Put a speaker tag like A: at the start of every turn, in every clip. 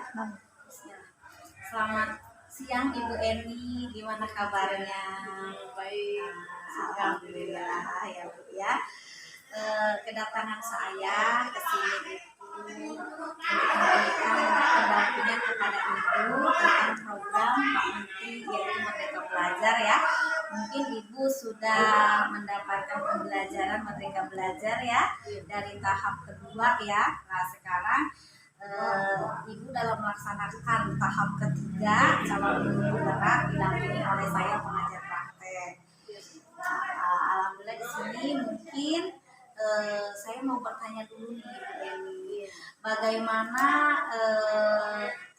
A: Bismillah. Selamat siang Ibu Eni, gimana kabarnya?
B: Baik,
A: Alhamdulillah ya Bu ya. Kedatangan saya ke sini itu untuk memberikan pendampingan kepada Ibu tentang program Pak Menteri yaitu Merdeka Belajar ya. Mungkin Ibu sudah mendapatkan pembelajaran Merdeka Belajar ya dari tahap kedua ya. Nah sekarang Ibu dalam melaksanakan tahap ketiga calon guru penggerak didampingi oleh saya pengajar praktek. Alhamdulillah di sini mungkin saya mau bertanya dulu nih Ibu Eni, bagaimana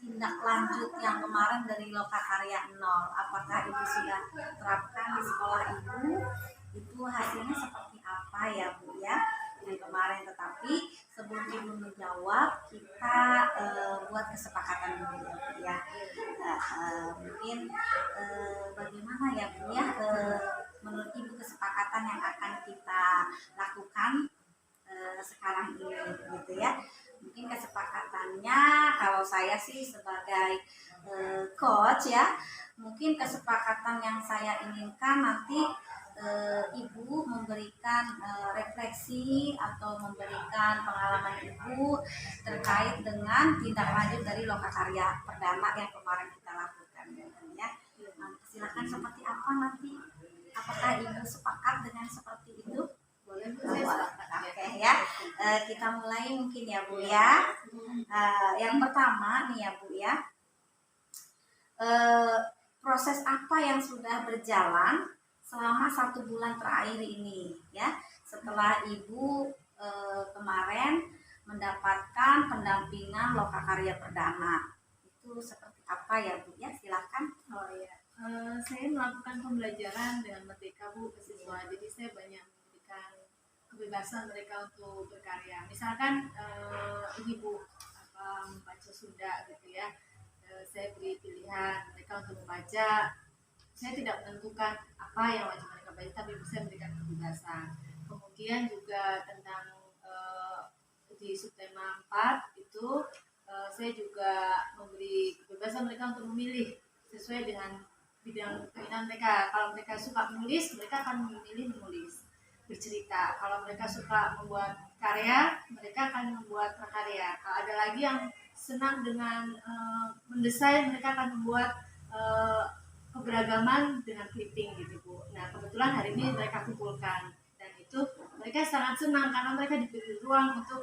A: tindak lanjut yang kemarin dari Lokakarya 0? Apakah Ibu sudah terapkan di sekolah Ibu? Itu hasilnya seperti apa ya Bu ya? Yang kemarin, tetapi sebelum Ibu menjawab kita buat kesepakatan dulu ya Bu ya. Mungkin bagaimana ya Bu ya menurut Ibu kesepakatan yang akan kita lakukan sekarang ini gitu ya. Mungkin kesepakatannya kalau saya sih sebagai coach ya, mungkin kesepakatan yang saya inginkan nanti Ibu memberikan refleksi atau memberikan pengalaman Ibu terkait dengan tindak lanjut dari Lokakarya Perdana yang kemarin kita lakukan ya. Silakan seperti apa nanti? Apakah Ibu sepakat dengan seperti itu? Boleh Bu? Oke ya. Kita mulai mungkin ya Bu ya. Yang pertama nih ya Bu ya. Proses apa yang sudah berjalan selama 1 bulan terakhir ini ya, setelah Ibu kemarin mendapatkan pendampingan Lokakarya Perdana, itu seperti apa ya Bu ya? Silakan.
B: Oh ya, saya melakukan pembelajaran dengan merdeka Bu ke siswa. Jadi saya banyak memberikan kebebasan mereka untuk berkarya. Misalkan ini Bu membaca Sunda gitu ya. Saya beri pilihan mereka untuk membaca. Saya tidak menentukan apa yang wajib mereka baca, tapi saya memberikan kebebasan. Kemudian juga tentang di subtema 4 itu saya juga memberi kebebasan mereka untuk memilih sesuai dengan bidang keinginan mereka. Kalau mereka suka menulis, mereka akan memilih menulis, bercerita. Kalau mereka suka membuat karya, mereka akan membuat prakarya. Kalau ada lagi yang senang dengan mendesain, mereka akan membuat keberagaman dengan clipping gitu Bu. Nah kebetulan hari ini mereka kumpulkan dan itu mereka sangat senang karena mereka diberi ruang untuk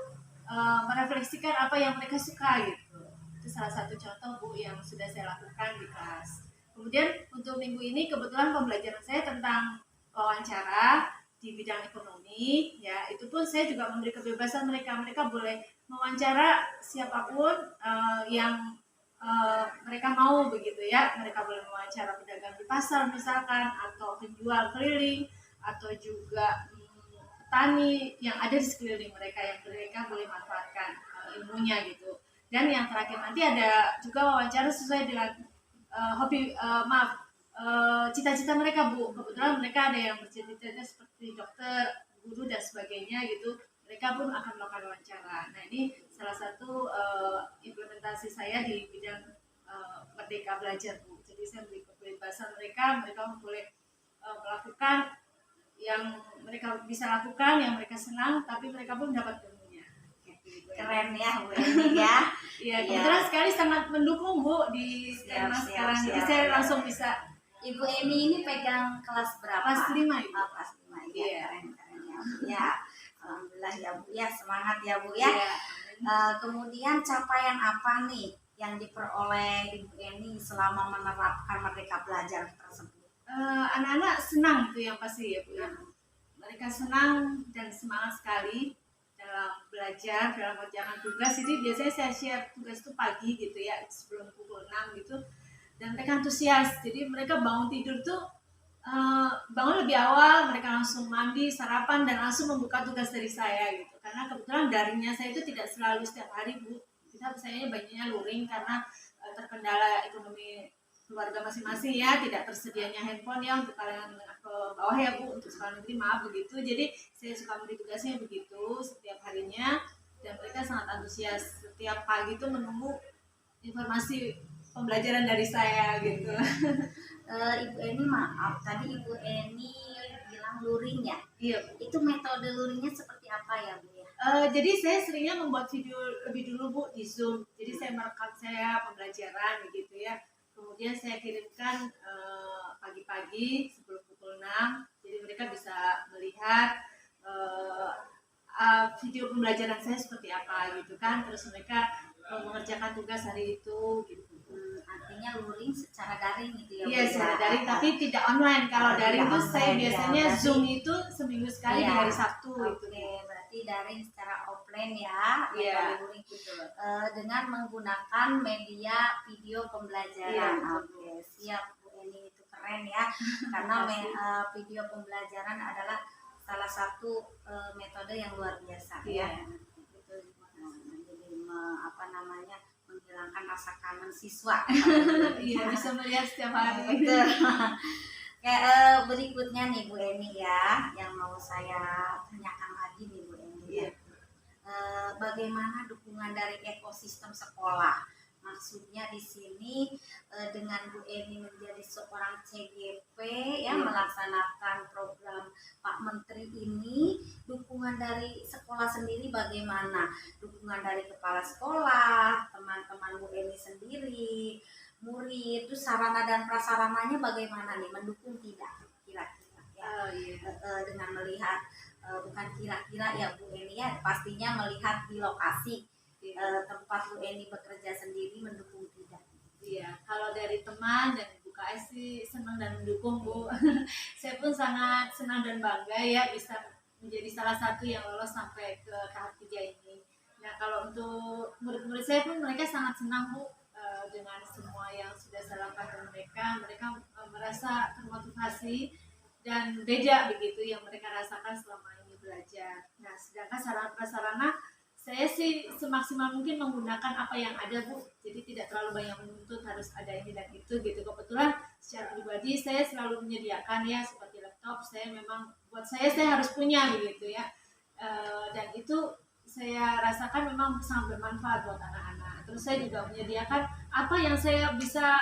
B: merefleksikan apa yang mereka suka gitu. Itu salah satu contoh Bu yang sudah saya lakukan di kelas. Kemudian untuk minggu ini kebetulan pembelajaran saya tentang wawancara di bidang ekonomi ya, itu pun saya juga memberi kebebasan mereka boleh mewawancara siapapun yang mereka mau begitu ya. Mereka boleh mewawancara pedagang di pasar misalkan, atau penjual keliling, atau juga petani yang ada di sekeliling mereka yang mereka boleh manfaatkan ilmunya gitu. Dan yang terakhir nanti ada juga wawancara sesuai dengan cita-cita mereka Bu. Kebetulan mereka ada yang bercita-cita seperti dokter, guru dan sebagainya gitu. Mereka pun akan melakukan wawancara. Nah ini salah satu implementasi saya di bidang Merdeka Belajar Bu. Jadi saya beri kebebasan mereka boleh melakukan yang mereka bisa lakukan, yang mereka senang, tapi mereka pun dapat ilmunya.
A: Keren ya Bu Eni ya.
B: Iya, kebetulan sekali sangat mendukung Bu di tema sekarang. Jadi saya langsung bisa.
A: Ibu Eni ini pegang kelas berapa?
B: Kelas 5 Ibu.
A: Kelas 5 ya. Keren ya Bu ya. Alhamdulillah ya Bu ya, semangat ya Bu ya. Kemudian capaian apa nih yang diperoleh Ibu Eni selama menerapkan Merdeka Belajar tersebut?
B: Anak-anak senang itu yang pasti ya Bu ya. Mereka senang dan semangat sekali dalam belajar, dalam mengerjakan tugas. Jadi biasanya saya share tugas itu pagi gitu ya, sebelum pukul 6 gitu. Dan mereka antusias. Jadi mereka bangun tidur tuh bangun lebih awal, mereka langsung mandi, sarapan, dan langsung membuka tugas dari saya gitu. Karena kebetulan daringnya saya itu tidak selalu setiap hari Bu. Kita biasanya banyaknya luring karena terkendala ekonomi keluarga masing-masing ya, tidak tersedianya handphone ya untuk kalangan menengah ke bawah ya Bu, untuk sekolah negeri maaf begitu. Jadi saya suka beri tugasnya begitu setiap harinya, dan mereka sangat antusias. Setiap pagi itu menunggu informasi pembelajaran dari saya gitu.
A: Ibu Eni maaf, tadi Ibu Eni bilang luring ya.
B: Iya.
A: Itu metode luringnya seperti apa ya Bu ya?
B: Jadi saya seringnya membuat video lebih dulu Bu di Zoom. Jadi saya merekam saya pembelajaran begitu ya. Kemudian saya kirimkan pagi-pagi sebelum pukul 6. Jadi mereka bisa melihat video pembelajaran saya seperti apa gitu kan. Terus mereka mengerjakan tugas hari itu gitu.
A: Artinya luring secara daring gitu ya Bu
B: Iya,
A: ya?
B: secara daring tapi tidak online. Kalau daring
A: Tidak
B: itu saya
A: online, ya.
B: biasanya
A: Berarti-
B: Zoom itu seminggu sekali di
A: Iya.
B: hari Sabtu gitu.
A: Oke, berarti daring secara offline ya,
B: Iya.
A: metode luring dengan menggunakan media video pembelajaran.
B: Iya,
A: Oke, siap Bu Eni, itu keren ya. Karena video pembelajaran adalah salah satu metode yang luar biasa ya.
B: Iya.
A: Jadi apa namanya, menghilangkan rasa kangen siswa.
B: Iya, bisa melihat setiap hari.
A: Betul. Kayak berikutnya nih Bu Eni ya, yang mau saya tanyakan lagi nih Bu Eni.
B: Iya.
A: Bagaimana dukungan dari ekosistem sekolah? Maksudnya di sini dengan Bu Eni menjadi seorang CGP ya, melaksanakan program Pak Menteri ini, dukungan dari sekolah sendiri bagaimana? Dukungan dari kepala sekolah, teman-teman Bu Eni sendiri, murid, itu sarana dan prasarananya bagaimana nih, mendukung tidak kira-kira ya? Dengan melihat bukan kira-kira ya Bu Eni ya, pastinya melihat di lokasi tempat Bu Eni bekerja sendiri, mendukung tidak?
B: Iya, kalau dari teman dan Ibu KS sih senang dan mendukung Bu. Saya pun sangat senang dan bangga ya bisa menjadi salah satu yang lolos sampai ke tahap 3 ini. Nah, kalau untuk murid-murid saya pun mereka sangat senang Bu dengan semua yang sudah saya lakukan mereka. Mereka merasa termotivasi dan beda begitu yang mereka rasakan selama ini belajar. Nah, sedangkan sarana prasarana saya sih semaksimal mungkin menggunakan apa yang ada Bu, jadi tidak terlalu banyak menuntut harus ada ini dan itu gitu. Kebetulan secara pribadi saya selalu menyediakan ya, seperti laptop saya memang buat saya harus punya begitu ya. Dan itu saya rasakan memang sangat bermanfaat buat anak-anak. Terus saya juga menyediakan apa yang saya bisa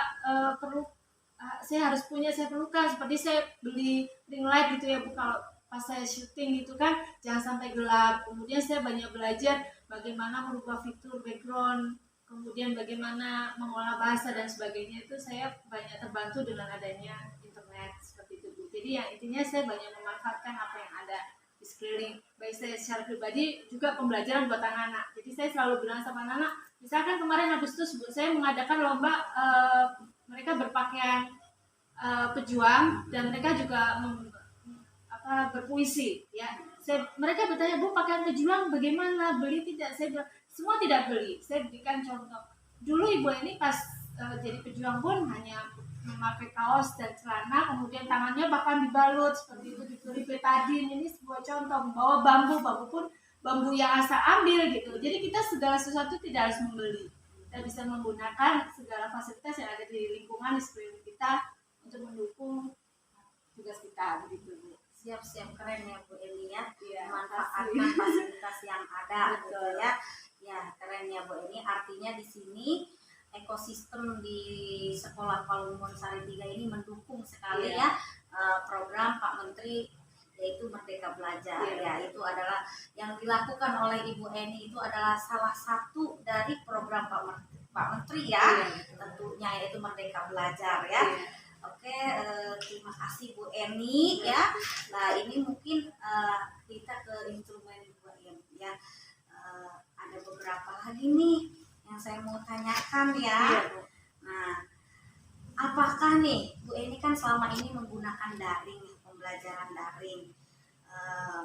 B: perlu, saya harus punya, saya perlukan, seperti saya beli ring light gitu ya Bu, kalau pas saya syuting gitu kan jangan sampai gelap. Kemudian saya banyak belajar bagaimana merubah fitur background, kemudian bagaimana mengolah bahasa dan sebagainya. Itu saya banyak terbantu dengan adanya internet seperti itu Bu. Jadi yang intinya saya banyak memanfaatkan apa yang ada di sekeliling. Baik saya secara pribadi juga pembelajaran buat anak-anak. Jadi saya selalu bilang sama anak-anak, misalkan kemarin Agustus Bu, saya mengadakan lomba mereka berpakaian pejuang dan mereka juga berpuisi ya. Mereka bertanya, Bu, pakaian pejuang bagaimana, beli tidak? Saya bilang semua tidak beli. Saya berikan contoh. Dulu Ibu ini pas jadi pejuang pun hanya memakai kaos dan celana, kemudian tangannya bahkan dibalut seperti itu, diberi betadin. Ini sebuah contoh. Membawa bambu pun bambu yang asal ambil gitu. Jadi kita segala sesuatu tidak harus membeli. Kita bisa menggunakan segala fasilitas yang ada di lingkungan di sekeliling kita untuk mendukung tugas kita begitu Bu.
A: Siap-siap, keren ya Bu Eni ya,
B: Iya,
A: memanfaatkan fasilitas yang ada gitu
B: Betul.
A: ya. Ya, keren ya Bu Eni. Artinya di sini ekosistem di Sekolah Palungun Sari 3 ini mendukung sekali ya program Pak Menteri, yaitu Merdeka Belajar. Ya, itu adalah yang dilakukan oleh Ibu Eni, itu adalah salah satu dari program Pak Menteri ya, tentunya, yaitu Merdeka Belajar ya. Oke, terima kasih Bu Eni ya. Nah, ini mungkin kita ke instrumen Bu Eni ya. Ada beberapa lagi nih yang saya mau tanyakan ya. Nah, apakah nih Bu Eni kan selama ini menggunakan daring, pembelajaran daring,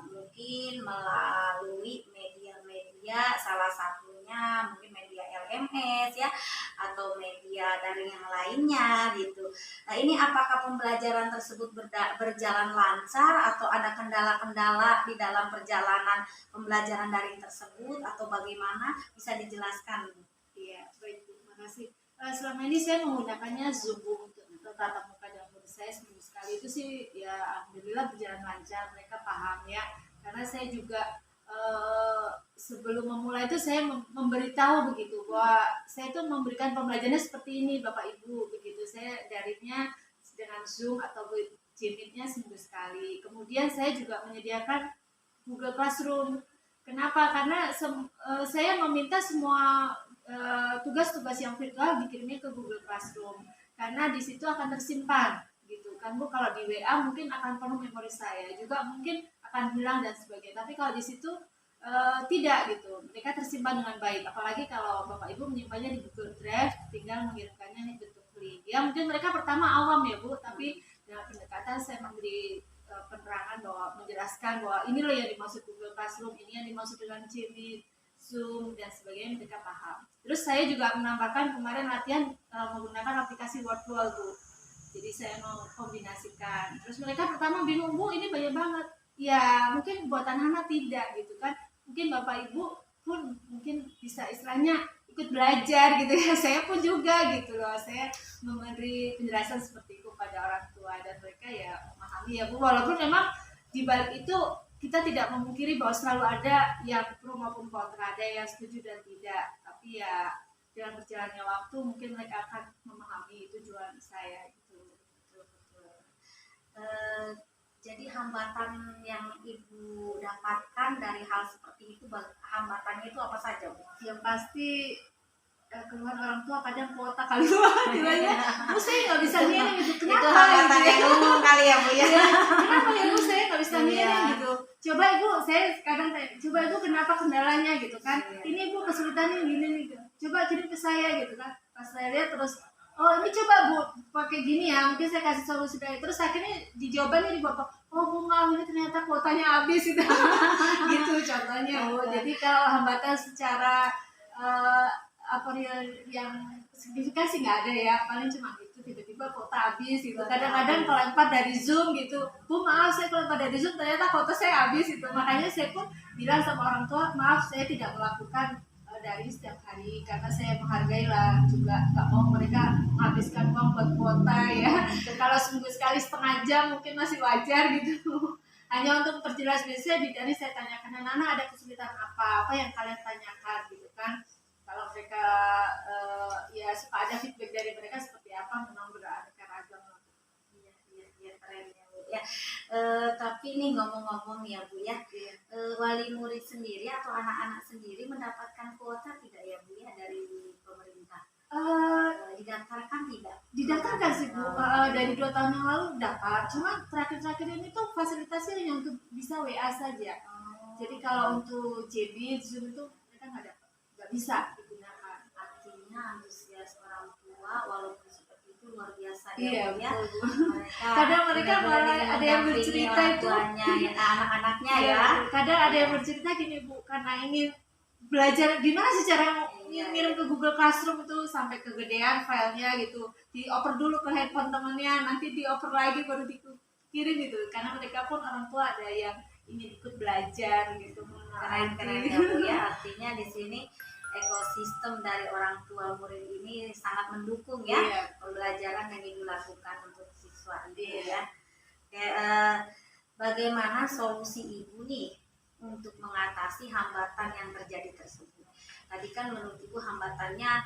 A: mungkin melalui media-media, salah satunya mungkin media LMS ya, atau media daring yang lainnya gitu. Nah, ini apakah pembelajaran tersebut berjalan lancar atau ada kendala-kendala di dalam perjalanan pembelajaran daring tersebut, atau bagaimana, bisa dijelaskan?
B: Iya, baik, terima kasih. Selama ini saya menggunakannya Zoom untuk tatap muka dengan murid saya seminggu sekali. Itu sih ya alhamdulillah berjalan lancar, mereka paham ya. Karena saya juga sebelum memulai itu saya memberitahu begitu bahwa saya itu memberikan pembelajarannya seperti ini Bapak Ibu begitu. Saya darinya dengan Zoom atau Jimit-nya seminggu sekali. Kemudian saya juga menyediakan Google Classroom. Kenapa? Karena saya meminta semua tugas-tugas yang virtual dikirimnya ke Google Classroom karena di situ akan tersimpan gitu kan Bu. Kalau di WA mungkin akan penuh memori saya, juga mungkin akan hilang dan sebagainya. Tapi kalau di situ tidak gitu, mereka tersimpan dengan baik. Apalagi kalau Bapak Ibu menyimpannya di Google Drive, tinggal mengirimkannya nih bentuk link. Ya mungkin mereka pertama awam ya Bu, tapi dengan pendekatan saya memberi penerangan bahwa menjelaskan bahwa ini loh yang dimaksud Google Classroom, ini yang dimaksud dengan Jimmy, Zoom dan sebagainya, mereka paham. Terus saya juga menambahkan kemarin latihan menggunakan aplikasi Wordwall Bu. Jadi saya mau kombinasikan. Terus mereka pertama bingung, Bu ini banyak banget. Ya mungkin buatan anak tidak gitu kan. Mungkin Bapak Ibu pun mungkin bisa istilahnya ikut belajar gitu ya. Saya pun juga gitu loh. Saya memberi penjelasan seperti itu pada orang tua dan mereka ya memahami ya Bu. Walaupun memang di balik itu kita tidak memungkiri bahwa selalu ada yang pro maupun kontra, ada yang setuju dan tidak. Tapi ya dengan berjalannya waktu mungkin mereka akan memahami tujuan saya gitu.
A: Jadi hambatan yang Ibu dapatkan dari hal seperti itu, hambatannya itu apa saja Bu?
B: Yang pasti keluar orang tua kadang kuota kali bilangnya, Bu saya nggak bisa ngirim gitu. Kenapa?
A: Itu hambatan
B: gitu
A: yang umum kali ya Bu ya.
B: Kenapa ya Bu saya nggak bisa ngirim gitu. Coba Ibu, saya kadang tanya, coba Ibu kenapa kendalanya gitu kan. Ini Ibu kesulitannya gini nih. Coba kirim ke saya gitu kan. Pas saya lihat terus, oh ini coba Bu pakai gini ya, mungkin saya kasih solusi dari. Terus akhirnya dijawabannya di Bapak, oh Bu maaf ini ternyata kuotanya habis gitu. Gitu contohnya Bu. Jadi kalau hambatan secara apa yang signifikan sih nggak ada ya, paling cuma gitu tiba-tiba kuota habis gitu. Kadang-kadang kelempar dari Zoom gitu, Bu maaf saya kelempar dari Zoom ternyata kuota saya habis gitu. Makanya saya pun bilang sama orang tua, maaf saya tidak melakukan dari setiap hari karena saya menghargai lah juga, nggak mau mereka menghabiskan uang buat kuota ya. Kalau seminggu sekali setengah jam mungkin masih wajar gitu. Hanya untuk memperjelas biasanya dari saya tanyakan, anak-anak ada kesulitan apa yang kalian tanyakan gitu kan. Kalau mereka ya suka ada feedback dari mereka seperti apa, memang beraneka ragam.
A: Iya keren ya Bu ya. Tapi nih ngomong-ngomong ya Bu ya, wali murid sendiri atau anak-anak sendiri mendapatkan kuota tidak ya Bu ya dari pemerintah? Didaftarkan tidak?
B: Didaftarkan sih Bu, dari 2 tahun yang lalu dapat. Cuma terakhir-terakhir ini tuh fasilitasnya hanya untuk bisa WA saja. Jadi kalau untuk JB, Zoom itu mereka nggak bisa digunakan.
A: Artinya antusias orang tua walaupun seperti itu luar biasa
B: Iya,
A: ya.
B: Kadang mereka malah ada yang bercerita itu
A: ya, anak-anaknya
B: ya. Kadang ada yang bercerita gini Bu, karena ini belajar gimana sih cara ngirim ke Google Classroom itu sampai kegedean filenya gitu, dioper dulu ke handphone temennya, nanti dioper lagi baru dikirim gitu. Karena mereka pun orang tua ada yang ingin ikut belajar gitu.
A: Keren ya Bu ya. Artinya di sini ekosistem dari orang tua murid ini sangat mendukung ya pembelajaran yang dilakukan untuk siswa ini ya. Bagaimana solusi Ibu nih untuk mengatasi hambatan yang terjadi tersebut? Tadi kan menurut Ibu hambatannya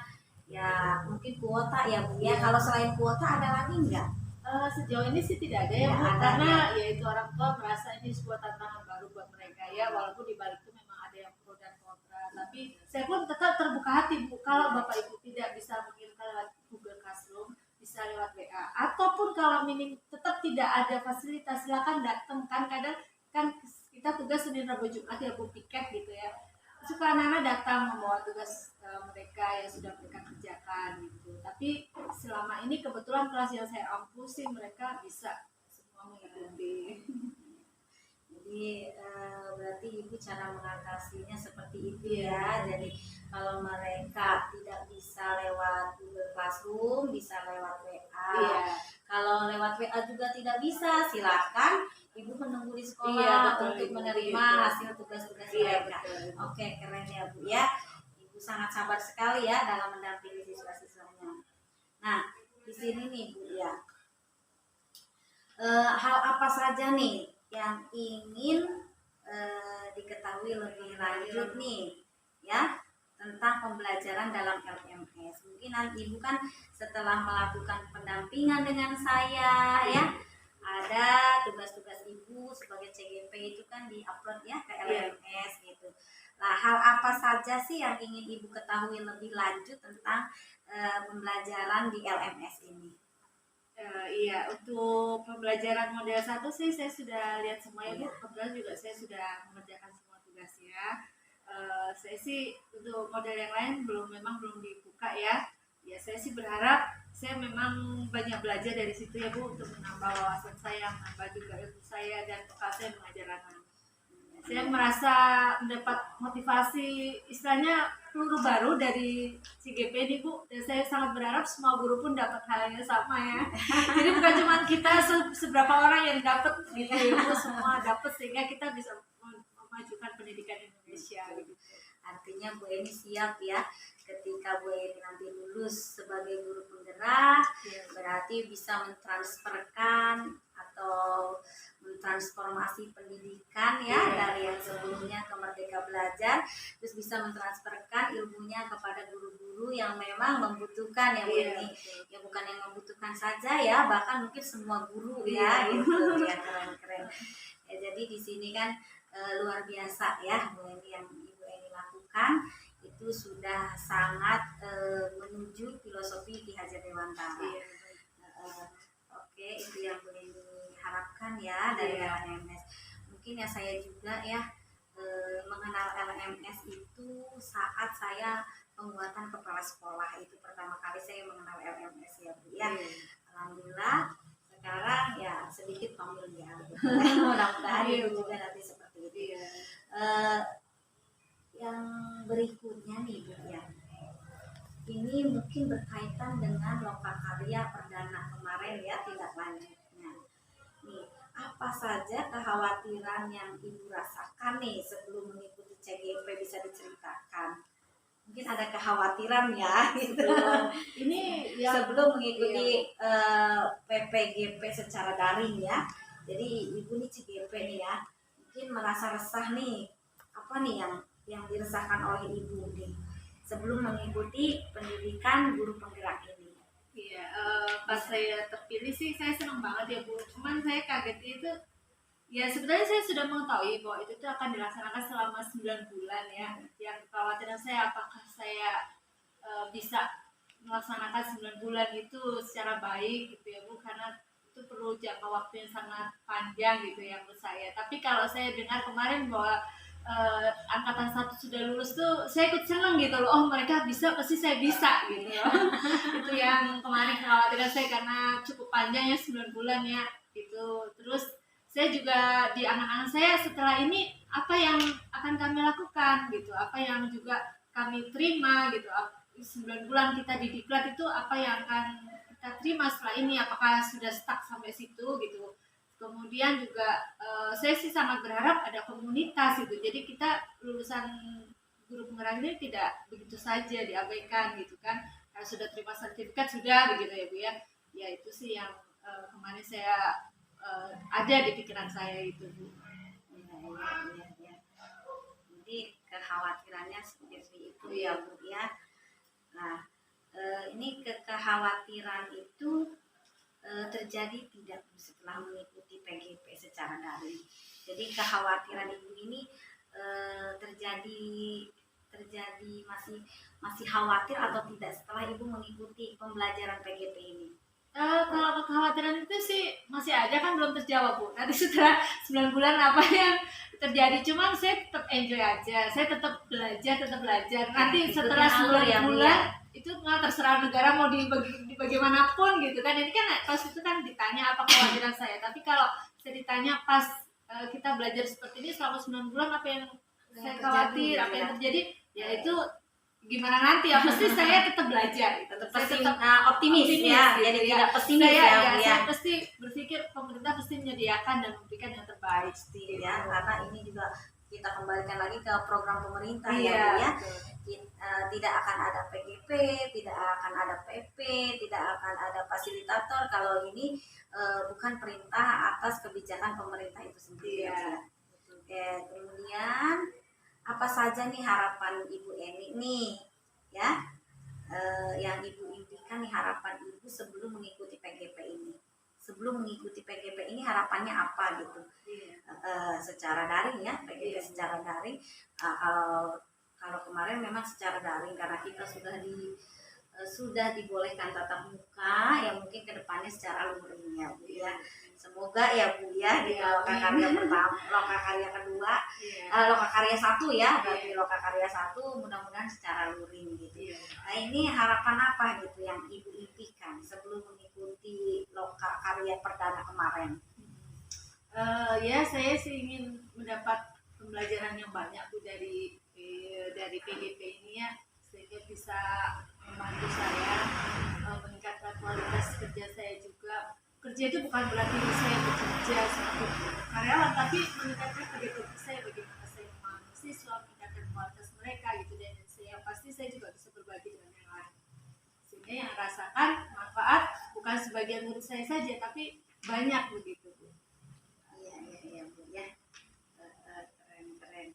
A: ya mungkin kuota ya Bu ya. Kalau selain kuota ada lagi nggak?
B: Sejauh ini sih tidak ada ya Bu, karena yaitu orang tua merasa ini sebuah tantangan baru buat mereka ya, walaupun di balik itu memang ada yang pro dan kontra. Tapi saya pun tetap terbuka hati Bu, kalau Bapak Ibu tidak bisa mengirimkan lewat Google Classroom, bisa lewat WA, ataupun kalau minim tetap tidak ada fasilitas, silakan datang. Kan kadang kan kita tugas Senin Rabu Jumat ya Bu, piket gitu ya, suka anak-anak datang membawa tugas mereka yang sudah mereka kerjakan gitu. Tapi selama ini kebetulan kelas yang saya ampu sih mereka bisa semua mengikuti.
A: Jadi berarti Ibu cara mengatasinya seperti itu ya. Jadi kalau mereka tidak bisa lewat Google Classroom, bisa lewat WA. Kalau lewat WA juga tidak bisa, silakan Ibu menunggu di sekolah untuk menerima hasil tugas-tugas mereka. Oke, keren ya Bu ya. Ibu sangat sabar sekali ya dalam mendampingi siswa-siswanya. Nah, di sini nih Bu ya, hal apa saja nih yang ingin diketahui lebih lanjut nih ya tentang pembelajaran dalam LMS. Mungkin Ibu kan setelah melakukan pendampingan dengan saya ya, ada tugas-tugas Ibu sebagai CGP itu kan diupload ya ke LMS gitu. Nah, hal apa saja sih yang ingin Ibu ketahui lebih lanjut tentang pembelajaran di LMS ini?
B: Iya, untuk pembelajaran model 1 sih saya sudah lihat semua ya Bu. Kebetulan juga saya sudah mengerjakan semua tugasnya. Saya sih untuk model yang lain memang belum dibuka ya. Ya saya sih berharap saya memang banyak belajar dari situ ya Bu, untuk menambah wawasan saya, menambah juga ilmu saya dan bekal saya mengajar anak. Saya merasa mendapat motivasi, istilahnya peluru baru dari CGP ini Bu, dan saya sangat berharap semua guru pun dapat hal yang sama ya. Jadi bukan cuma kita seberapa orang yang dapat gitu ya Bu, semua dapat sehingga kita bisa memajukan pendidikan Indonesia gitu.
A: Artinya Bu Eni siap ya, ketika Bu Eni nanti lulus sebagai guru penggerak, berarti bisa mentransferkan atau mentransformasi pendidikan ya dari yang sebelumnya ke Merdeka Belajar, terus bisa mentransferkan ilmunya kepada guru-guru yang memang membutuhkan ya Bu Eni. Ya bukan yang membutuhkan saja ya, bahkan mungkin semua guru ya gitu ya, keren-keren. Ya, jadi di sini kan luar biasa ya Bu Eni yang Ibu Eni lakukan itu sudah sangat menuju filosofi Ki Hajar Dewantara. Oke, itu yang Bu Eni harapkan ya dari LMS. Mungkin ya saya juga ya mengenal LMS itu saat saya pembuatan kepala sekolah, itu pertama kali saya mengenal LMS ya Bu ya. Alhamdulillah sekarang ya sedikit familiar gitu. Mudah-mudahan Ibu juga nanti seperti itu. Yang berikutnya nih Bu ya, ini mungkin berkaitan dengan lokakarya perdana kemarin ya, tindak lanjutnya nih, apa saja kekhawatiran yang Ibu rasakan nih sebelum mengikuti CGP, bisa diceritakan? Mungkin ada kekhawatiran ya gitu. Ini sebelum mengikuti PPGP secara daring ya, jadi Ibu nih CGP nih ya, mungkin merasa resah nih, apa nih yang diresahkan oleh Ibu nih sebelum mengikuti pendidikan guru penggerak ini?
B: Iya, pas saya terpilih sih saya senang banget ya Bu. Cuman saya kaget itu, ya sebenarnya saya sudah mengetahui bahwa itu tuh akan dilaksanakan selama 9 bulan ya. Yang kekhawatiran saya apakah saya bisa melaksanakan 9 bulan itu secara baik gitu ya Bu, karena itu perlu jangka waktu yang sangat panjang gitu ya menurut saya. Tapi kalau saya dengar kemarin bahwa angkatan 1 sudah lulus tuh saya ikut seneng gitu loh, oh mereka bisa, pasti saya bisa gitu loh. Itu yang kemarin kekhawatiran saya, karena cukup panjang ya 9 bulan ya gitu. Terus saya juga di anak-anak saya setelah ini apa yang akan kami lakukan gitu, apa yang juga kami terima gitu, 9 bulan kita di diklat itu apa yang akan kita terima setelah ini, apakah sudah stuck sampai situ gitu. Kemudian juga saya sih sangat berharap ada komunitas gitu. Jadi kita lulusan guru penggerak ini tidak begitu saja diabaikan gitu kan. Kalau sudah terima sertifikat sudah begitu ya Bu ya. Ya itu sih yang kemarin saya ada di pikiran saya itu Bu.
A: Ya. Jadi kekhawatirannya seperti itu ya Bu ya. Nah ini kekhawatiran itu terjadi tidak setelah mengikuti PGP secara daring. Jadi kekhawatiran Ibu ini terjadi masih khawatir atau tidak setelah Ibu mengikuti pembelajaran PGP ini?
B: Kalau kekhawatiran itu sih masih ada, kan belum terjawab Bu. Nanti setelah 9 bulan apa yang terjadi, cuman saya tetap enjoy aja, saya tetap belajar. Nanti setelah 9 bulan itu nggak terserah negara mau di bagaimanapun gitu kan. Ini kan pas itu kan ditanya apa kekhawatiran saya, tapi kalau saya ditanya pas kita belajar seperti ini selama 9 bulan apa yang saya khawatir, apa yang terjadi, ya itu gimana nanti ya, pasti saya tetap belajar gitu.
A: Tetap optimis ya, jadi tidak pesimis ya.
B: Saya pasti berpikir pemerintah pasti menyediakan dan memberikan yang terbaik
A: ya, karena ini juga kita kembalikan lagi ke program pemerintah ya. Tidak akan ada PGP, tidak akan ada PP, tidak akan ada fasilitator kalau ini bukan perintah atas kebijakan pemerintah itu sendiri ya. Oke, kemudian apa saja nih harapan Ibu Eni nih ya, yang Ibu impikan nih, harapan Ibu sebelum mengikuti PGP ini. Sebelum mengikuti PGP ini harapannya apa gitu?
B: Iya.
A: Secara daring ya, PGP
B: Iya.
A: secara daring. Kalau kemarin memang secara daring karena kita sudah dibolehkan tatap muka, ya mungkin kedepannya secara luring ya Bu ya. Semoga ya Bu ya di lokakarya pertama, lokakarya kedua, lokakarya 1 ya, berarti lokakarya 1 mudah-mudahan secara luring gitu. Nah ini harapan apa gitu yang Ibu impikan sebelum mengikuti lokakarya perdana kemarin?
B: Ya saya sih ingin mendapat pembelajaran yang banyak Bu dari PGP ini ya, sehingga bisa membantu saya meningkatkan kualitas kerja saya juga. Kerja itu bukan berarti saya bekerja sebagai karyawan, tapi meningkatkan kerja saya, bagaimana saya memahami siswa, meningkatkan kualitas mereka gitu, dan saya pasti saya juga bisa berbagi dengan yang lain, sehingga yang rasakan manfaat bukan sebagian murid saya saja, tapi banyak begitu Bu.
A: Iya Bu ya, keren.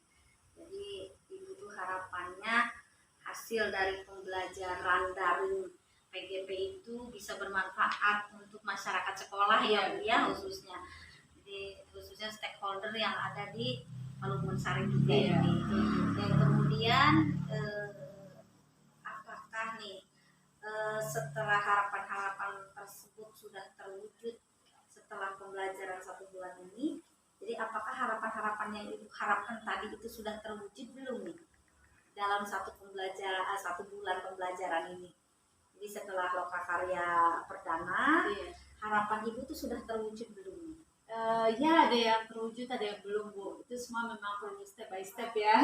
A: Jadi Ibu tuh harapannya hasil dari pembelajaran daring PGP itu bisa bermanfaat untuk masyarakat sekolah ya Bu ya, khususnya. Jadi khususnya stakeholder yang ada di Malungun Sari juga ini. Dan kemudian apakah nih setelah harapan-harapan tersebut sudah terwujud setelah pembelajaran 1 bulan ini, jadi apakah harapan-harapan yang Ibu harapkan tadi itu sudah terwujud belum nih dalam 1 bulan pembelajaran ini? Jadi setelah lokakarya perdana, harapan Ibu itu sudah terwujud belum?
B: Ya ada yang terwujud, ada yang belum Bu. Itu semua memang perlu step by step ya.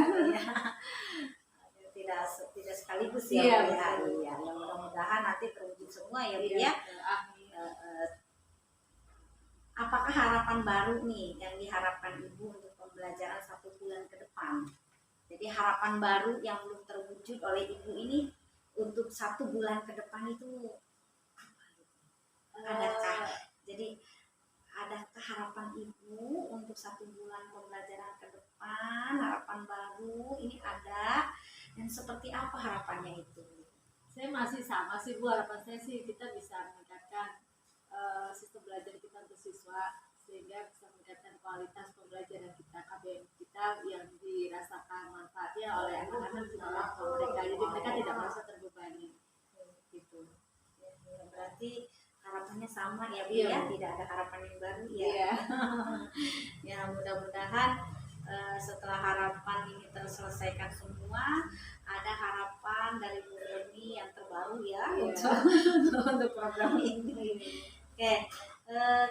A: Tidak sekaligus ya Bu ya. Iya, yang mudah-mudahan nanti terwujud semua ya Bu ya. Apakah harapan baru nih yang diharapkan Ibu untuk pembelajaran 1 bulan ke depan? Jadi harapan baru yang belum terwujud oleh Ibu ini untuk 1 bulan ke depan itu adakah? Jadi adakah harapan Ibu untuk 1 bulan pembelajaran ke depan, harapan baru ini ada, dan seperti apa harapannya itu?
B: Saya masih sama sih Bu, harapan saya sih kita bisa meningkatkan sistem belajar kita untuk siswa, sehingga bisa meningkatkan kualitas pembelajaran kita, KBM kita yang dirasakan manfaatnya oleh anak-anak dan orang tua mereka, jadi mereka tidak merasa terbebani gitu.
A: Berarti harapannya sama ya Bu ya, tidak ada harapan yang baru ya. Ya mudah-mudahan setelah harapan ini terselesaikan semua, ada harapan dari Bu Eni yang terbaru ya untuk program ini. Oke,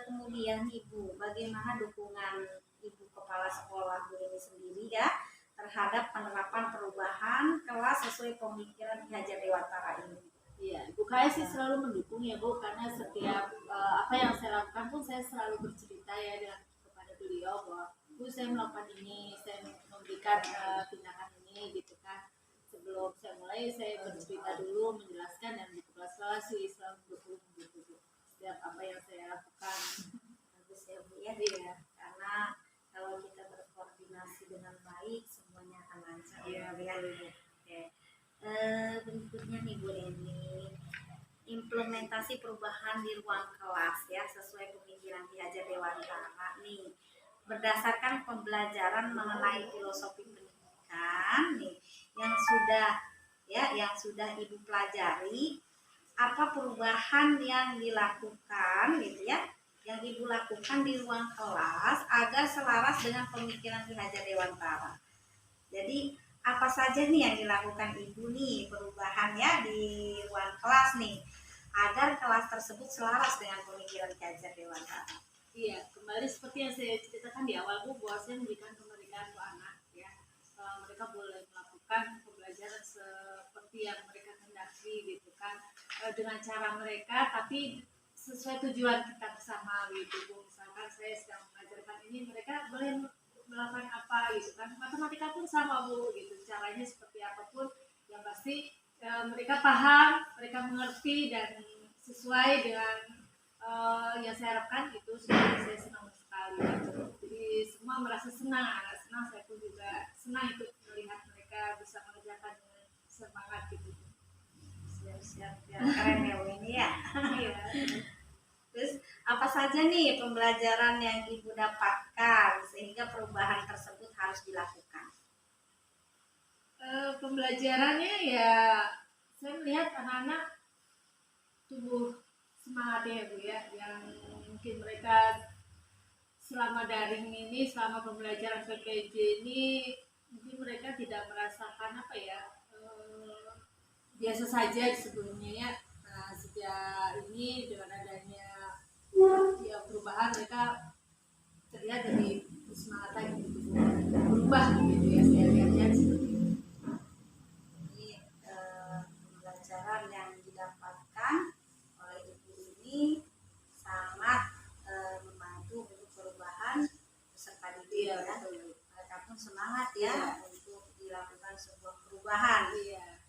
A: kemudian Ibu, bagaimana dukungan Ibu Kepala Sekolah Bu Eni sendiri ya terhadap penerapan perubahan kelas sesuai pemikiran Ki Hajar Dewantara ini?
B: Iya, Ibu KS sih selalu mendukung ya Bu, karena setiap apa yang saya lakukan pun saya selalu bercerita ya kepada beliau bahwa Bu, saya melakukan ini, saya memberikan tindakan ini gitu kan. Sebelum saya mulai, saya bercerita dulu, menjelaskan, dan di kelas-kelas sih selalu mendukung gitu Bu, setiap apa yang saya lakukan.
A: Bagus ya Bu ya, karena kalau kita berkoordinasi dengan baik semuanya akan lancar ya Bu ya. Oke. Berikutnya nih Bu Eni, implementasi perubahan di ruang kelas ya sesuai pemikiran Ki Hajar Dewantara nih, berdasarkan pembelajaran mengenai filosofi pendidikan nih yang sudah Ibu pelajari, apa perubahan yang dilakukan gitu ya, yang Ibu lakukan di ruang kelas agar selaras dengan pemikiran Ki Hajar Dewantara. Jadi apa saja nih yang dilakukan Ibu nih perubahan ya di ruang kelas nih agar kelas tersebut selaras dengan pemikiran Ki Hajar Dewantara?
B: Iya, kembali seperti yang saya ceritakan di awal Bu, bahwa saya memberikan kemerdekaan untuk anak ya. Mereka boleh melakukan pembelajaran seperti yang mereka kehendaki gitu kan, dengan cara mereka, tapi sesuai tujuan kita bersama gitu Bu. Misalkan saya sedang mengajarkan ini, mereka boleh melakukan apa gitu kan. Matematika pun sama Bu gitu, caranya seperti apapun yang pasti mereka paham, mereka mengerti, dan sesuai dengan yang saya harapkan itu, saya senang sekali. Jadi semua merasa senang, anak senang, saya pun juga senang ikut melihat mereka bisa mengerjakan dengan semangat gitu.
A: Siap-siap ya, keren ya Bu ini ya.
B: Iya.
A: Terus apa saja nih pembelajaran yang Ibu dapatkan sehingga perubahan tersebut harus dilakukan?
B: Pembelajarannya ya saya melihat anak-anak tumbuh semangatnya ya Bu ya, yang mungkin mereka selama daring ini, selama pembelajaran PPJ ini mungkin mereka tidak merasakan apa ya, biasa saja sebelumnya ya. Nah, sejak ini dengan adanya ya perubahan, mereka terlihat dari semangat lagi gitu, berubah gitu ya, saya lihat seperti itu.
A: Ini pembelajaran yang didapatkan oleh Ibu ini sangat membantu untuk perubahan peserta didik
B: Iya,
A: ya.
B: betul.
A: Mereka pun semangat ya
B: Iya.
A: untuk dilakukan sebuah perubahan.
B: Iya.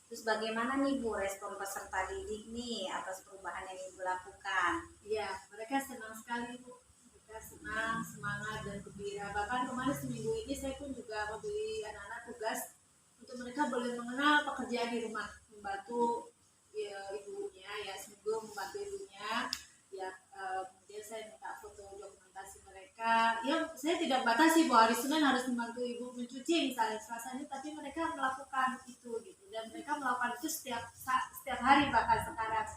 A: Terus bagaimana nih Bu respon peserta didik nih atas perubahan yang Ibu lakukan?
B: Iya, mereka senang sekali Bu. Mereka senang, semangat dan gembira. Bahkan kemarin seminggu ini saya pun juga memberi anak-anak tugas untuk mereka boleh mengenal pekerjaan di rumah, membantu ya, ibunya ya, seminggu membantu ibunya. Ya, kemudian saya minta foto dokumentasi mereka. Ya, saya tidak batasi bahwa hari Senin harus membantu ibu mencuci misalnya Selasanya, tapi mereka melakukan itu gitu, dan mereka melakukan itu setiap hari bahkan sekarang.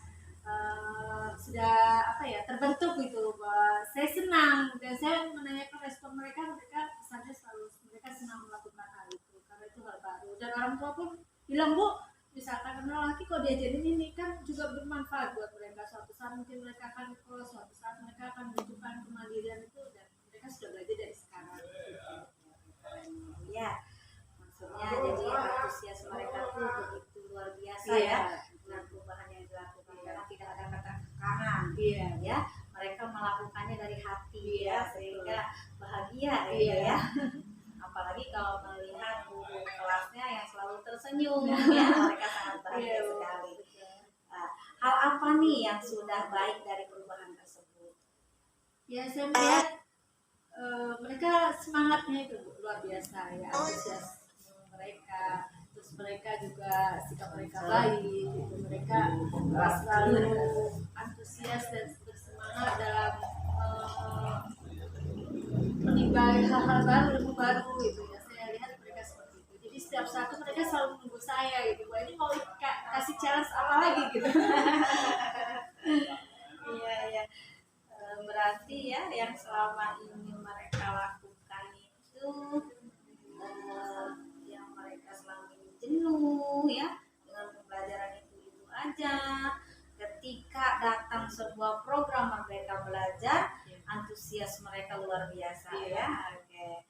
B: Sudah apa ya, terbentuk gitu bahwa saya senang, dan saya menanyakan respon mereka, mereka pesannya selalu mereka senang melakukan hal itu karena itu hal baru, dan orang tua pun bilang Bu, misalkan anak laki kok diajarin ini kan juga bermanfaat buat mereka, suatu saat mungkin mereka akan kos, suatu saat mereka akan membutuhkan kemandirian itu, dan mereka sudah belajar dari sekarang.
A: Ya, maksudnya jadi antusias mereka tuh begitu luar biasa
B: Iya.
A: ya dengan perubahan yang dilakukan karena tidak ada ketegangan.
B: Iya.
A: Ya, mereka melakukannya dari hati
B: Iya,
A: ya sehingga bahagia gitu
B: Iya.
A: ya. Apalagi kalau melihat guru kelasnya yang selalu tersenyum ya, mereka sangat bahagia
B: Iya,
A: sekali.
B: betul.
A: Nah, hal apa nih yang sudah baik dari perubahan tersebut?
B: Ya, saya melihat mereka semangatnya itu Bu, luar biasa ya, antusias mereka, terus mereka juga sikap mereka baik gitu, mereka selalu antusias dan bersemangat dalam menimba hal-hal baru, ilmu baru gitu ya, saya lihat mereka seperti itu. Jadi setiap saat tuh mereka selalu menunggu saya gitu, wah ini mau kasih challenge apa lagi gitu.
A: Iya, iya. Berarti ya yang selama ini mereka lakukan itu yang mereka selama ini jenuh ya dengan pembelajaran itu aja. Ketika datang sebuah program Merdeka Belajar, antusias mereka luar biasa ya. Oke.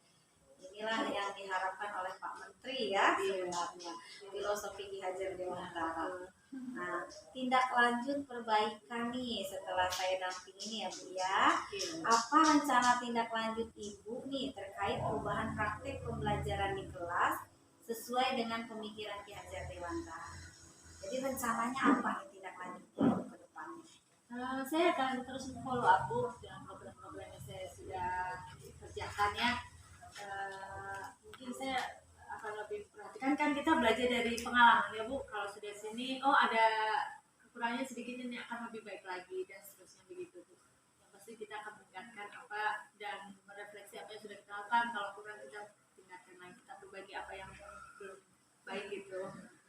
A: Inilah yang diharapkan oleh Pak Menteri ya sebenarnya, filosofi Ki Hajar Dewantara. Nah, tindak lanjut perbaikan nih setelah saya dampingi nih ya Bu ya. Apa rencana tindak lanjut Ibu nih terkait perubahan praktek pembelajaran di kelas sesuai dengan pemikiran Ki Hajar Dewantara? Jadi rencananya apa nih tindak lanjutnya ke depannya?
B: Saya akan terus follow up Bu dengan program-program yang saya sudah kerjakan ya. Mungkin saya akan lebih perhatikan, kan kita belajar dari pengalaman ya Bu, kalau sudah sini oh ada kekurangannya sedikit, ini akan lebih baik lagi dan seterusnya begitu Bu. Yang pasti kita akan meningkatkan apa dan merefleksi apa yang sudah kita lakukan, kalau kurang kita tingkatkan lagi, kita berbagi apa yang belum baik gitu.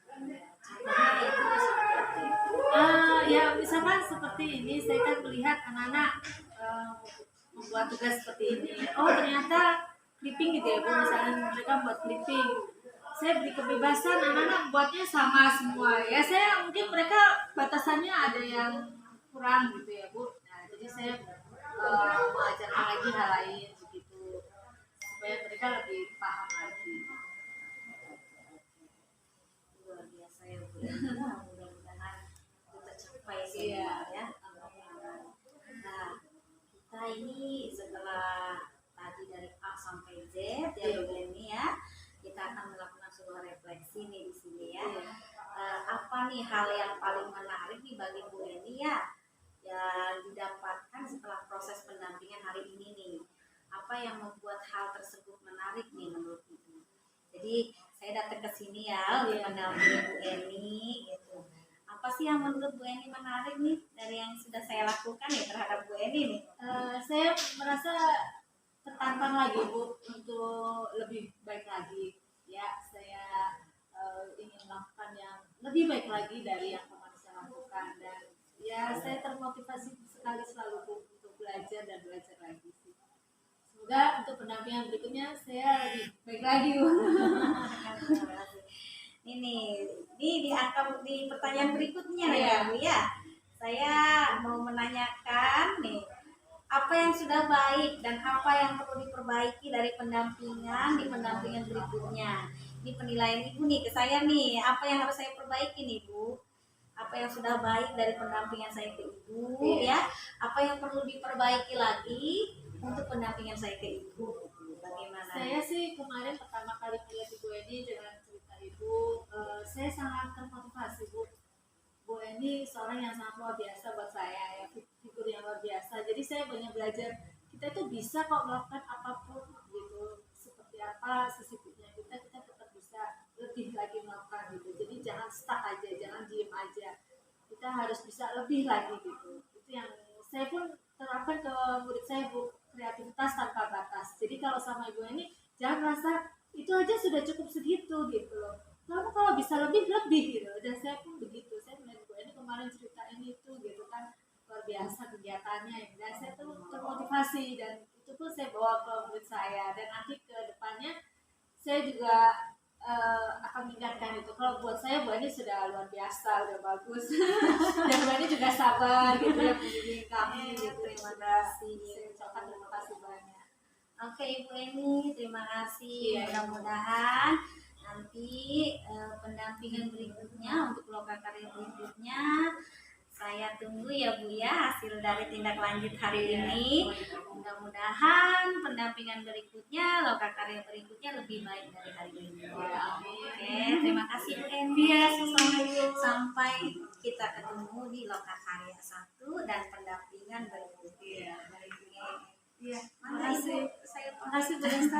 A: Contohnya itu seperti apa?
B: Ya misalkan seperti ini, saya kan melihat anak-anak membuat tugas seperti ini, oh ternyata clipping gitu ya Bu, misalnya mereka buat clipping, saya beri kebebasan anak-anak buatnya sama semua ya, saya mungkin mereka batasannya ada yang kurang gitu ya Bu. Nah jadi saya mengajarkan lagi hal lain begitu supaya mereka lebih paham lagi.
A: Luar biasa ya Bu. Mudah-mudahan itu tercapai semua ya. Nah, kita ini setelah tadi dari A sampai Z ya Bu Eni ya, kita akan melakukan sebuah refleksi nih di sini ya. Apa nih hal yang paling menarik nih bagi Bu Eni ya yang didapatkan setelah proses pendampingan hari ini nih? apa yang membuat hal tersebut menarik nih menurut Ibu? Jadi saya datang ke sini ya untuk mendampingi Bu Eni gitu. Apa sih yang menurut Bu Eni menarik nih dari yang sudah saya lakukan ya terhadap Bu Eni nih?
B: Saya merasa tertantang lagi Bu untuk lebih baik lagi. Ya, saya ingin melakukan yang lebih baik lagi dari yang kemarin saya lakukan, dan ya saya termotivasi sekali selalu Bu untuk belajar dan belajar lagi sih. Semoga untuk pendampingan berikutnya saya lebih baik lagi Bu.
A: Ini di pertanyaan berikutnya ya Bu ya. Saya mau menanyakan nih, apa yang sudah baik dan apa yang perlu diperbaiki dari pendampingan di pendampingan berikutnya. Ini penilaian Ibu nih ke saya nih, apa yang harus saya perbaiki nih Bu? Apa yang sudah baik dari pendampingan saya ke Ibu ya? Apa yang perlu diperbaiki lagi untuk pendampingan saya ke Ibu? Bagaimana?
B: Saya sih kemarin pertama kali melihat Ibu Eni dengan cerita Ibu, saya sangat termotivasi Bu. Bu Eni seorang yang sangat luar biasa buat saya, ya, figur yang luar biasa. Jadi saya banyak belajar, kita itu bisa kok melakukan apapun gitu, seperti apa sesibuknya kita tetap bisa lebih lagi melakukan gitu. Jadi jangan stuck aja, jangan diem aja. Kita harus bisa lebih lagi gitu. Itu yang saya pun terapkan ke murid saya Bu, kreativitas tanpa batas. Jadi kalau sama Ibu Eni, jangan merasa itu aja sudah cukup segitu gitu loh. Kamu kalau bisa lebih gitu, dan saya pun begitu. Saya melihat Bu Eni kemarin cerita ini tuh gitu kan, luar biasa kegiatannya ya. Dan saya tuh termotivasi, dan itu pun saya bawa ke murid saya, dan nanti ke depannya saya juga akan meningkatkan itu. Kalau buat saya Bu Eni sudah luar biasa, udah bagus. Dan Bu Eni juga sabar gitu ya membimbing kami gitu.
A: Terima kasih.
B: Saya ucapkan terima kasih banyak.
A: Oke Ibu Eni, terima kasih.
B: Iya.
A: Mudah-mudahan nanti pendampingan berikutnya untuk lokakarya berikutnya saya tunggu ya Bu ya hasil dari tindak lanjut hari ini. Mudah-mudahan pendampingan berikutnya, lokakarya berikutnya lebih baik dari hari ini. Oke, terima kasih Bu Eni. Sampai kita ketemu di lokakarya 1 dan pendampingan berikutnya.
B: Iya,
A: Iya,
B: makasih.
A: saya
B: Makasih Bu Desta.